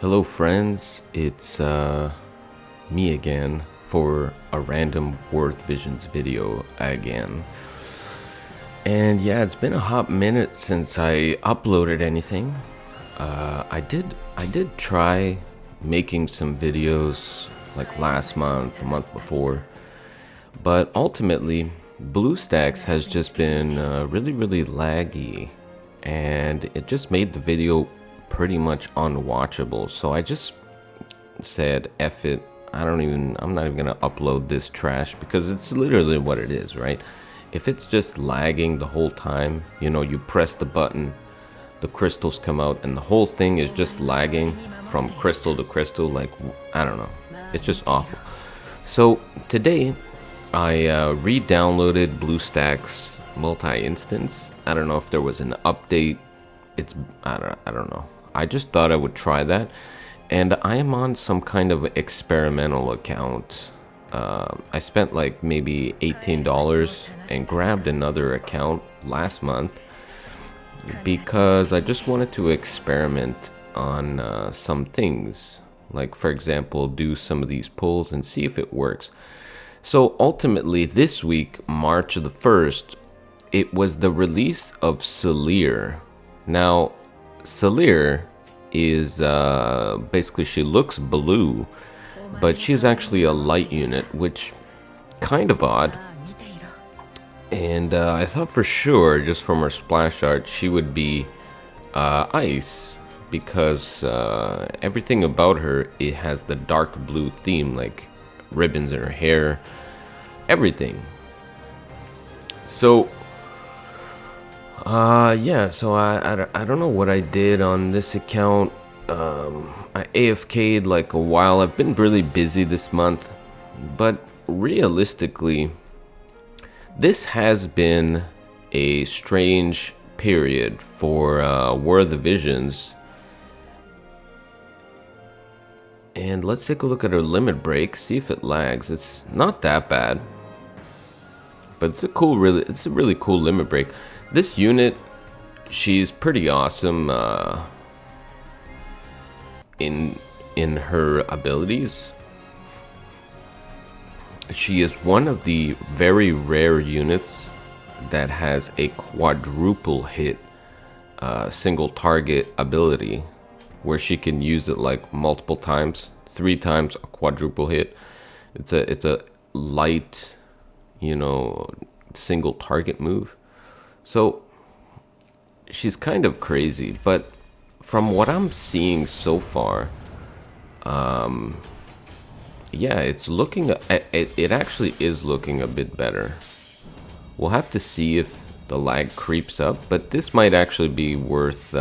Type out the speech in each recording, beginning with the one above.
Hello, friends. It's me again for a random Worth Visions video again. And yeah, it's been a hot minute since I uploaded anything. I did try making some videos like last month, the month before, but ultimately, BlueStacks has just been really laggy, and it just made the video pretty much unwatchable. So I just said, F it. I'm not even gonna upload this trash because it's literally what it is, right? If it's just lagging the whole time, you press the button, the crystals come out, and the whole thing is just lagging from crystal to crystal, like, I don't know. It's just awful. So today, I re-downloaded BlueStacks multi-instance. I don't know if there was an update. I don't know. I just thought I would try that, and I am on some kind of experimental account. I spent like maybe $18 and grabbed another account last month because I just wanted to experiment on some things. Like, for example, do some of these pulls and see if it works. So ultimately, this week, March the 1st, it was the release of Salire. Now, Salire is basically, she looks blue, but she's actually a light unit, which kind of odd. And I thought for sure, just from her splash art, she would be ice, because everything about her, it has the dark blue theme, like ribbons in her hair, everything. So yeah, so I don't know what I did on this account. I AFK'd like a while. I've been really busy this month, but realistically, this has been a strange period for War of the Visions. And let's take a look at our limit break, see if it lags. It's not that bad, but it's a really cool limit break. This unit, she's pretty awesome in her abilities. She is one of the very rare units that has a quadruple hit single target ability, where she can use it like multiple times, 3 times a quadruple hit. It's a light, single target move. So she's kind of crazy, but from what I'm seeing so far, yeah, it actually is looking a bit better. We'll have to see if the lag creeps up, but this might actually be worth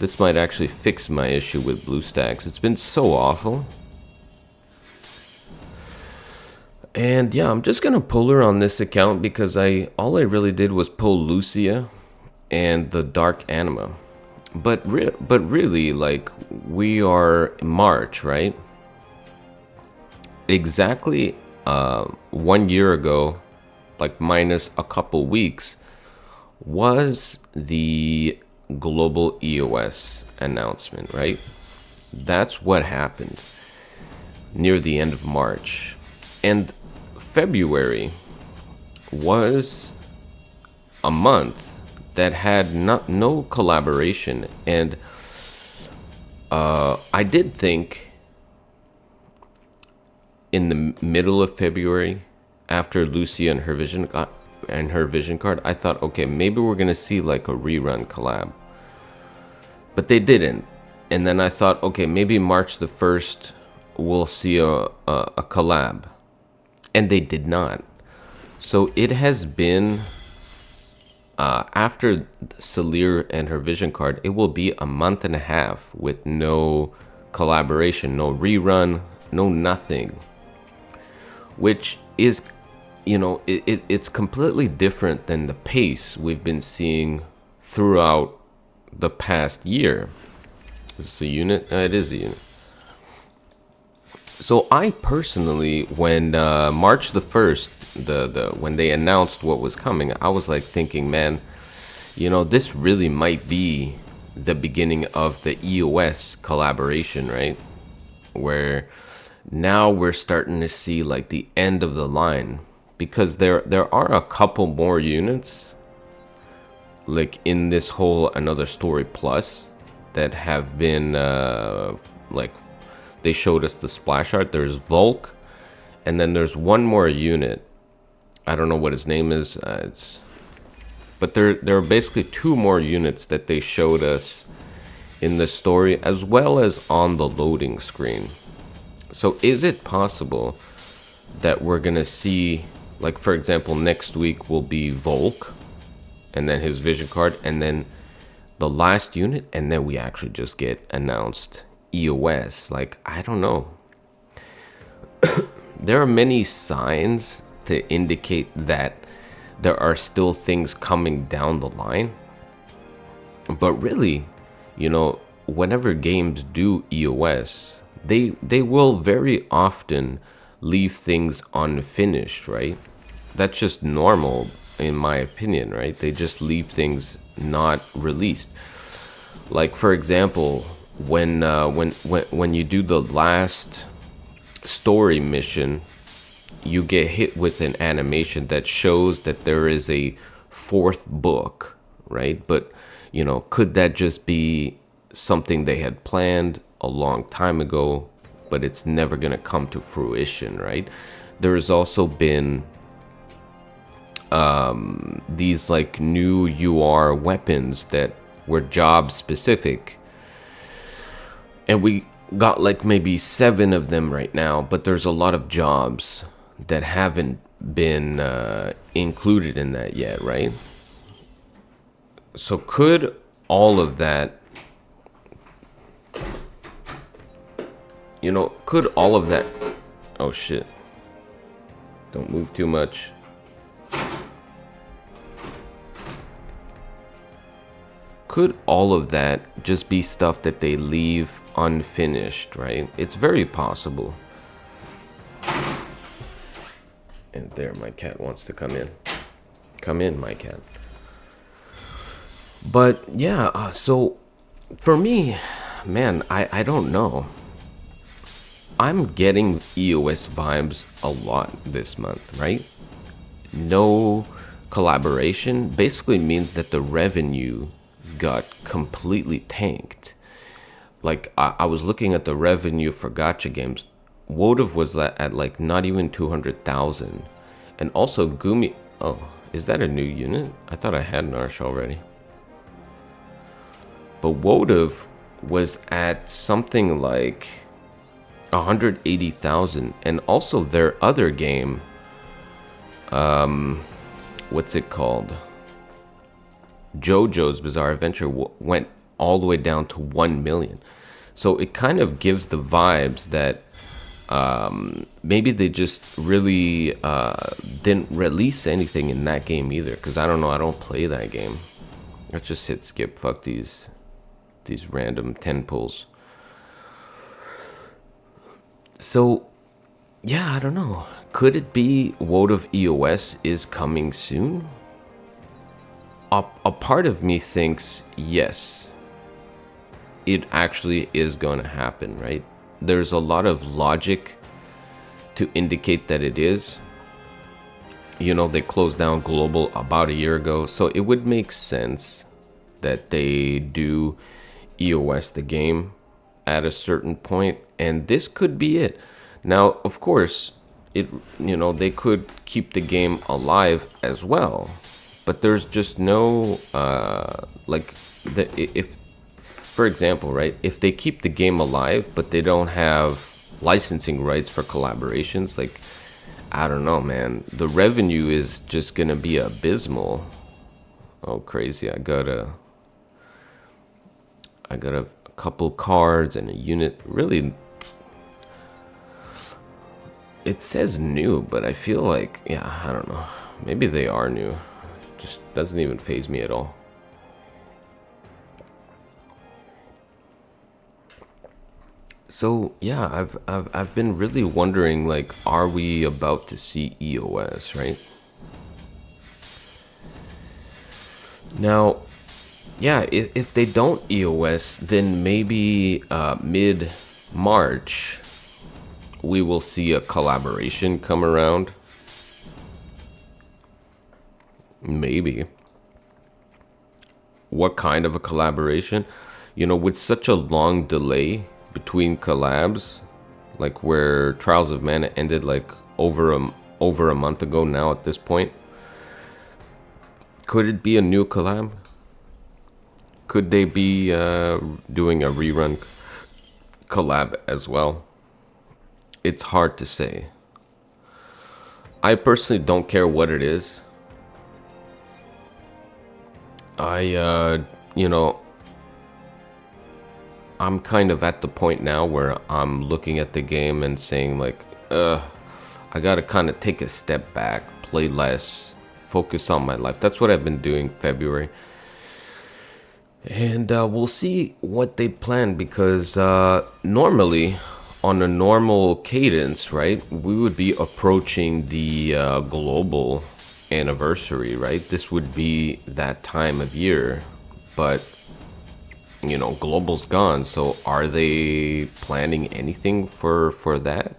this might actually fix my issue with BlueStacks. It's been so awful. And yeah, I'm just gonna pull her on this account because all I really did was pull Lucia and the Dark Anima. But really, like, we are in March, right? Exactly 1 year ago, like minus a couple weeks, was the global EOS announcement, right? That's what happened near the end of March. And February was a month that had no collaboration. And I did think in the middle of February, after Lucia and her vision card, I thought, okay, maybe we're gonna see like a rerun collab, but they didn't. And then I thought, okay, maybe March the 1st we'll see a collab, and they did not. So it has been after Salire and her vision card, it will be a month and a half with no collaboration, no rerun, no nothing, which is, it's completely different than the pace we've been seeing throughout the past year. Is this a unit? It is a unit. So I personally, when March the 1st, when they announced what was coming, I was like thinking, man, this really might be the beginning of the EOS collaboration, right? Where now we're starting to see like the end of the line, because there are a couple more units like in this whole Another Story Plus that have been like they showed us the splash art. There's Volk, and then there's one more unit. I don't know what his name is. But there are basically two more units that they showed us in the story, as well as on the loading screen. So is it possible that we're gonna see, like for example, next week will be Volk, and then his vision card, and then the last unit, and then we actually just get announced EOS? Like, I don't know. There are many signs to indicate that there are still things coming down the line. But really, whenever games do EOS, they will very often leave things unfinished, right? That's just normal in my opinion, right? They just leave things not released. Like for example, when you do the last story mission, you get hit with an animation that shows that there is a fourth book, right? But could that just be something they had planned a long time ago, but it's never going to come to fruition, right? There's also been these like new UR weapons that were job specific, and we got like maybe 7 of them right now, but there's a lot of jobs that haven't been included in that yet, right? So could all of that, could all of that, oh shit, don't move too much. Could all of that just be stuff that they leave unfinished, right? It's very possible. And there, my cat wants to come in. Come in, my cat. But yeah, so for me, man, I don't know. I'm getting EOS vibes a lot this month, right? No collaboration basically means that the revenue got completely tanked. Like I was looking at the revenue for gacha games. Wotv was at like not even 200,000, and also Gumi. Oh, is that a new unit? I thought I had Narsh already. But Wotv was at something like 180,000, and also their other game, what's it called? JoJo's Bizarre Adventure went all the way down to 1 million. So it kind of gives the vibes that maybe they just really didn't release anything in that game either. Because I don't know, I don't play that game. Let's just hit skip. Fuck these random 10 pulls. So yeah, I don't know. Could it be Wotv EOS is coming soon? A part of me thinks yes, it actually is going to happen, right? There's a lot of logic to indicate that it is. They closed down Global about a year ago, so it would make sense that they do EOS the game at a certain point, and this could be it. Now, of course, they could keep the game alive as well. But there's just no, if, for example, right, if they keep the game alive, but they don't have licensing rights for collaborations, like, I don't know, man, the revenue is just going to be abysmal. Oh, crazy. I got a couple cards and a unit. Really, it says new, but I feel like, yeah, I don't know. Maybe they are new. Just doesn't even faze me at all. So yeah, I've been really wondering, like, are we about to see EOS, right? Now, yeah, if they don't EOS, then maybe mid-March we will see a collaboration come around. Maybe. What kind of a collaboration? You know, with such a long delay between collabs, like where Trials of Mana ended like over a month ago now at this point, could it be a new collab? Could they be doing a rerun collab as well? It's hard to say. I personally don't care what it is. You know, I'm kind of at the point now where I'm looking at the game and saying like, I gotta kind of take a step back, play less, focus on my life. That's what I've been doing February. And we'll see what they plan because normally, on a normal cadence, right, we would be approaching the global anniversary, right? This would be that time of year, but you know, global's gone. So are they planning anything for that?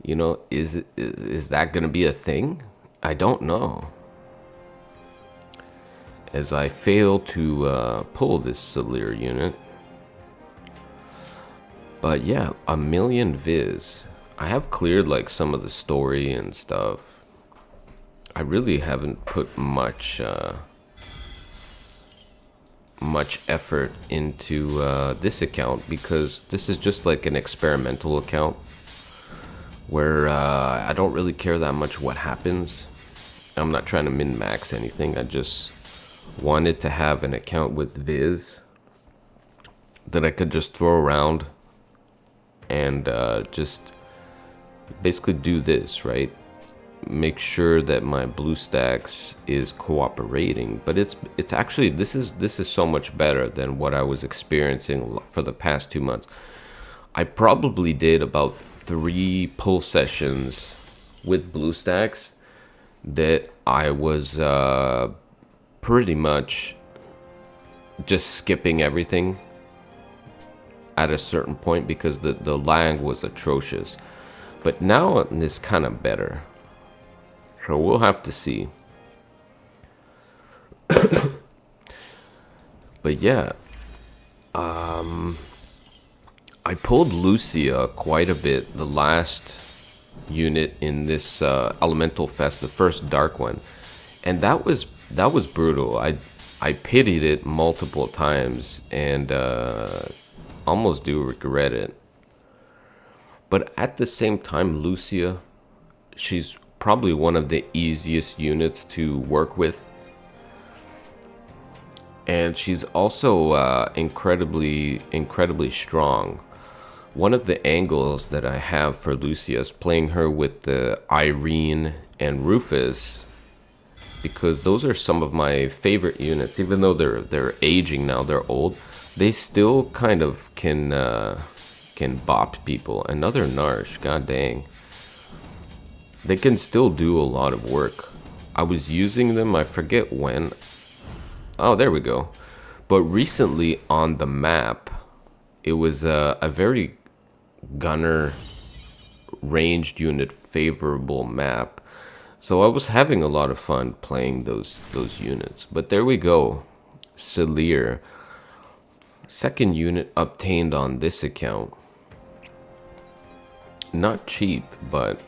You know, is that going to be a thing? I don't know. As I fail to pull this Salire unit. But yeah, a million viz. I have cleared like some of the story and stuff. I really haven't put much effort into this account because this is just like an experimental account where I don't really care that much what happens. I'm not trying to min-max anything. I just wanted to have an account with viz that I could just throw around and just basically do this, right? Make sure that my BlueStacks is cooperating, but it's actually this is so much better than what I was experiencing for the past 2 months. I probably did about 3 pull sessions with BlueStacks that I was pretty much just skipping everything at a certain point because the lag was atrocious. But now it's kind of better. So we'll have to see. But yeah, I pulled Lucia quite a bit, the last unit in this Elemental Fest, the first dark one. And that was brutal. I pitied it multiple times and almost do regret it. But at the same time, Lucia, she's probably one of the easiest units to work with. And she's also incredibly strong. One of the angles that I have for Lucia is playing her with the Irene and Rufus, because those are some of my favorite units. Even though they're aging now, they're old, they still kind of can bop people. Another Narsh, god dang. They can still do a lot of work. I was using them, I forget when. Oh, there we go. But recently on the map, it was a very gunner ranged unit favorable map. So I was having a lot of fun playing those units. But there we go. Salire. Second unit obtained on this account. Not cheap, but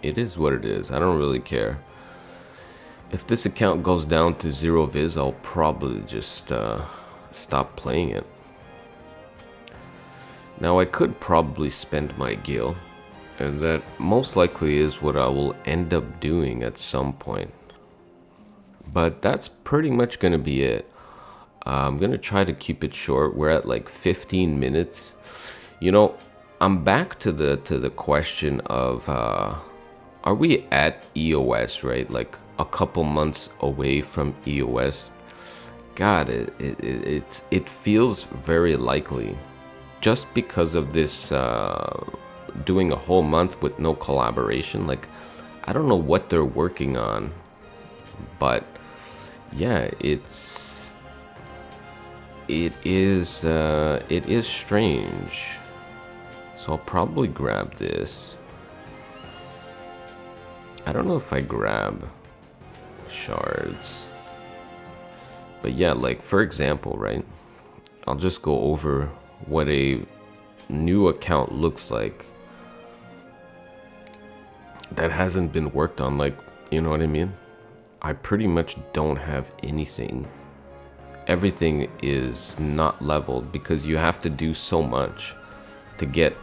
it is what it is. I don't really care. If this account goes down to 0 viz, I'll probably just stop playing it. Now I could probably spend my gil, and that most likely is what I will end up doing at some point. But that's pretty much gonna be it. I'm gonna try to keep it short. We're at like 15 minutes. You know, I'm back to the question of are we at EOS, right? Like a couple months away from EOS. God, it feels very likely, just because of this doing a whole month with no collaboration. Like, I don't know what they're working on, but yeah, it is strange. So I'll probably grab this. I don't know if I grab shards. But yeah, like for example, right? I'll just go over what a new account looks like that hasn't been worked on, like, you know what I mean? I pretty much don't have anything. Everything is not leveled because you have to do so much to get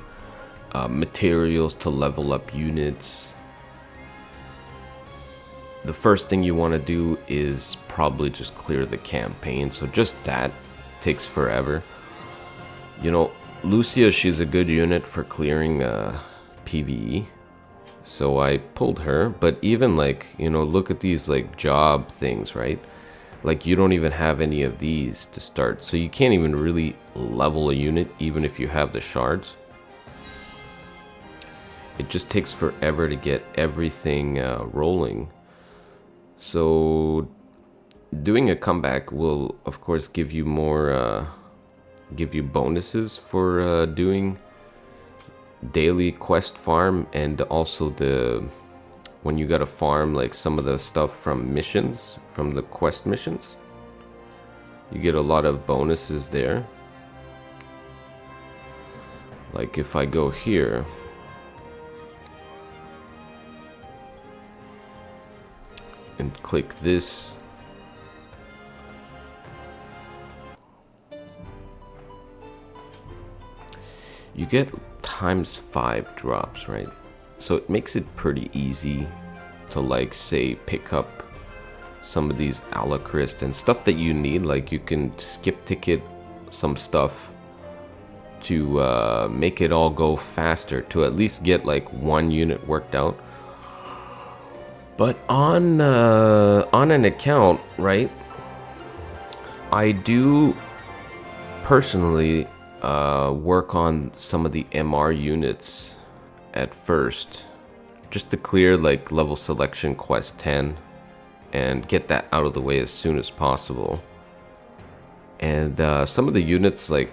materials to level up units. The first thing you want to do is probably just clear the campaign, so just that takes forever. You know, Lucia, she's a good unit for clearing PvE, so I pulled her. But even like, you know, look at these like job things, right? Like you don't even have any of these to start, so you can't even really level a unit even if you have the shards. It just takes forever to get everything rolling. So doing a comeback will of course give you more give you bonuses for doing daily quest farm, and also the when you gotta farm like some of the stuff from missions, from the quest missions, you get a lot of bonuses there. Like if I go here and click this, you get ×5 drops, right? So it makes it pretty easy to, like, say, pick up some of these Alacrist and stuff that you need. Like you can skip ticket some stuff to make it all go faster, to at least get like one unit worked out. But on an account, right, I do personally work on some of the MR units at first, just to clear like level selection quest 10 and get that out of the way as soon as possible. And some of the units like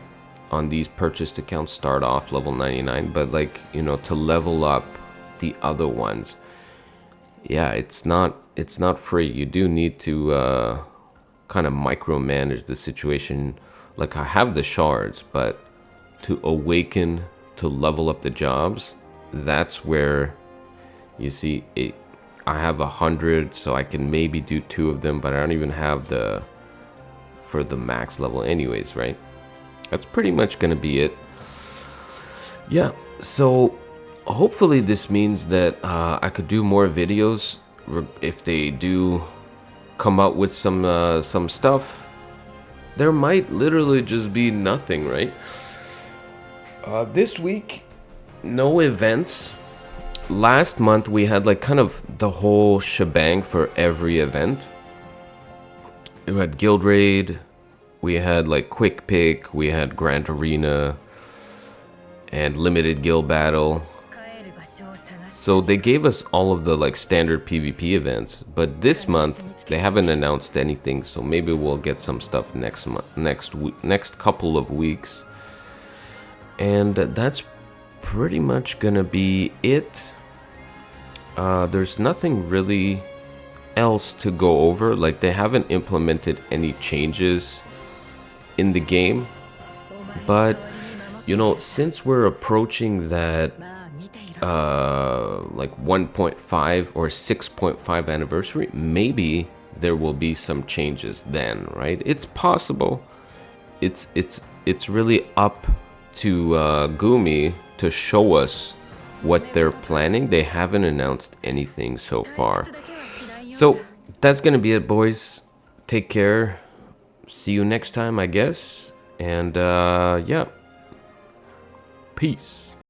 on these purchased accounts start off level 99, but like, you know, to level up the other ones, yeah, it's not free. You do need to kind of micromanage the situation. Like I have the shards, but to awaken, to level up the jobs, that's where you see it. I have 100, so I can maybe do 2 of them, but I don't even have the for the max level anyways, right? That's pretty much gonna be it. Yeah, so hopefully this means that I could do more videos if they do come out with some stuff. There might literally just be nothing, right? This week, no events. Last month we had like kind of the whole shebang for every event. We had Guild Raid, we had like Quick Pick, we had Grand Arena, and Limited Guild Battle. So they gave us all of the like standard PvP events, but this month they haven't announced anything. So maybe we'll get some stuff next month, next couple of weeks, and that's pretty much gonna be it. There's nothing really else to go over. Like they haven't implemented any changes in the game, but you know, since we're approaching that like 1.5 or 6.5 anniversary, maybe there will be some changes then, right? It's possible. It's really up to Gumi to show us what they're planning. They haven't announced anything so far. So that's gonna be it, boys. Take care. See you next time, I guess. And yeah, peace.